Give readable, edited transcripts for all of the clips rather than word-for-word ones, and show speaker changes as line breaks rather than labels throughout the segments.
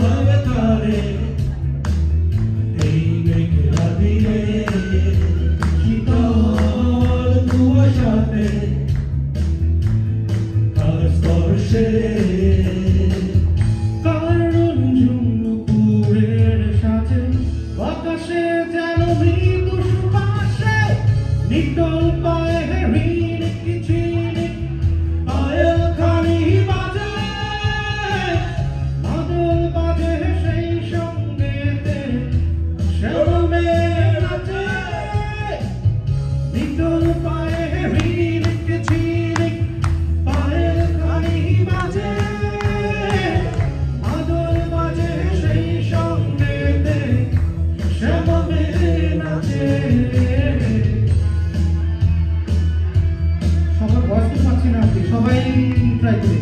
ভাবে তারে এই মেঘলা দিনে শীতল কুয়াশাতে কার স্পর্শে কারণ ঝুমপুরের সাথে বাতাসে যেন মৃদু সুবাসে নিটল পায়ে রিনিক ঝিনিক পায়েল খানি বাজে মাদল বাজে সেই সঙ্গেতে শ্যামে নাচে নিটল পায়ে রিনিক ঝিনিক পায়েল খানি বাজে মাদল বাজে সেই সঙ্গেতে শ্যামে নাচে। সবার ভয়েস পাচ্ছি না আপনি সবাই ট্রাই করি।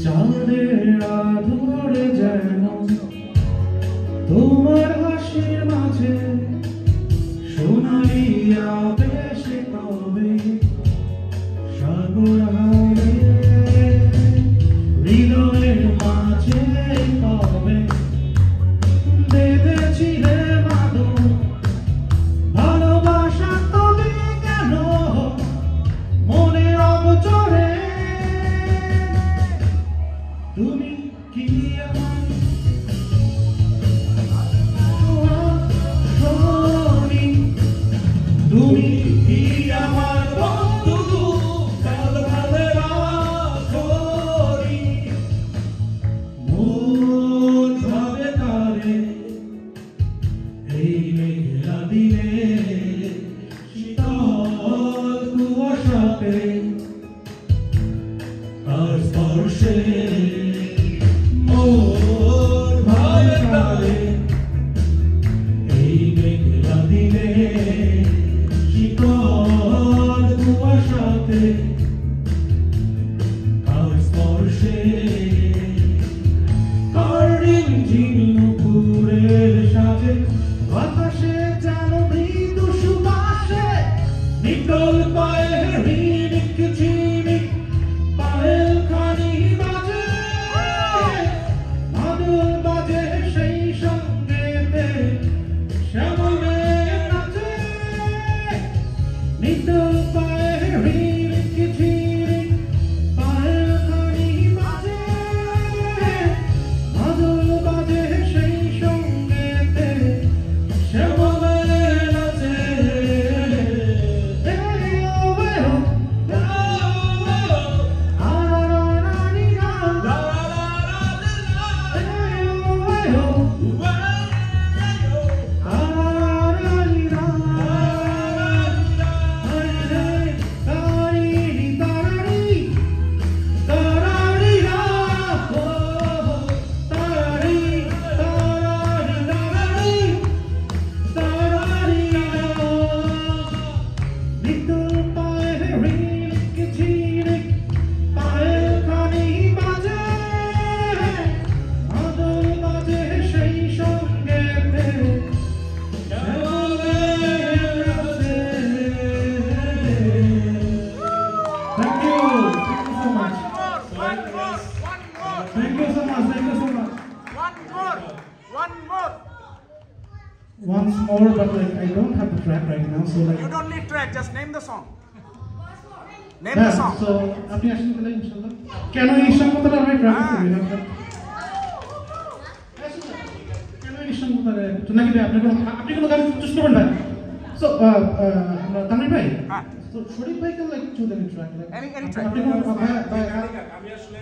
চাঁদের আলোরে যেন তোমার হাসির মাঝে সোনালি আবেশে কবে সাগর হারে হৃদয়ের মাঝে কবে বেঁধেছিলে মাদক ভালোবাসা তবে কেন মনের অবচরে তুমি কি আমার সোনি তুমি কি আমার বন্ধু কাল ভালে রাখি মন ভাবে তারে এই মেঘলা দিনে শীতল কুয়াশাতে কার স্পর্শে মন ভাবে তারে এই মেঘলা দিনে শীতল কুয়াশাতে কার স্পর্শে কারিম ঝিনুপুরের সাথে বাতাসে যেন মৃদু সুবাসে নিটল পায়ে রিনিক ঝিনিক পায়েল খানি বাজে মাদল বাজে সেই সঙ্গেতে শ্যামে নাচে নিটল পায়ে রিনিক ঝিনিক পায়েল খানি বাজে মাদল বাজে সেই সঙ্গেতে শ্যামে নাচে। Once more, but like I don't have the track right now, so like
you don't need track. Just name the song. Name
yeah,
the song.
So, আপনি আসেন তাহলে ইনশাআল্লাহ। কেন এই সংগঠনটা আমরা ট্রাক করি না? কেন এই সংগঠনটা তো নাকি আপনি কোনো গান চুজ করবেন ভাই? So, আমরা তামিল ভাই? হ্যাঁ। So, শরীফ ভাই can like choose any track.
Any track.
আপনি কোনো ভাই
আমি আসলে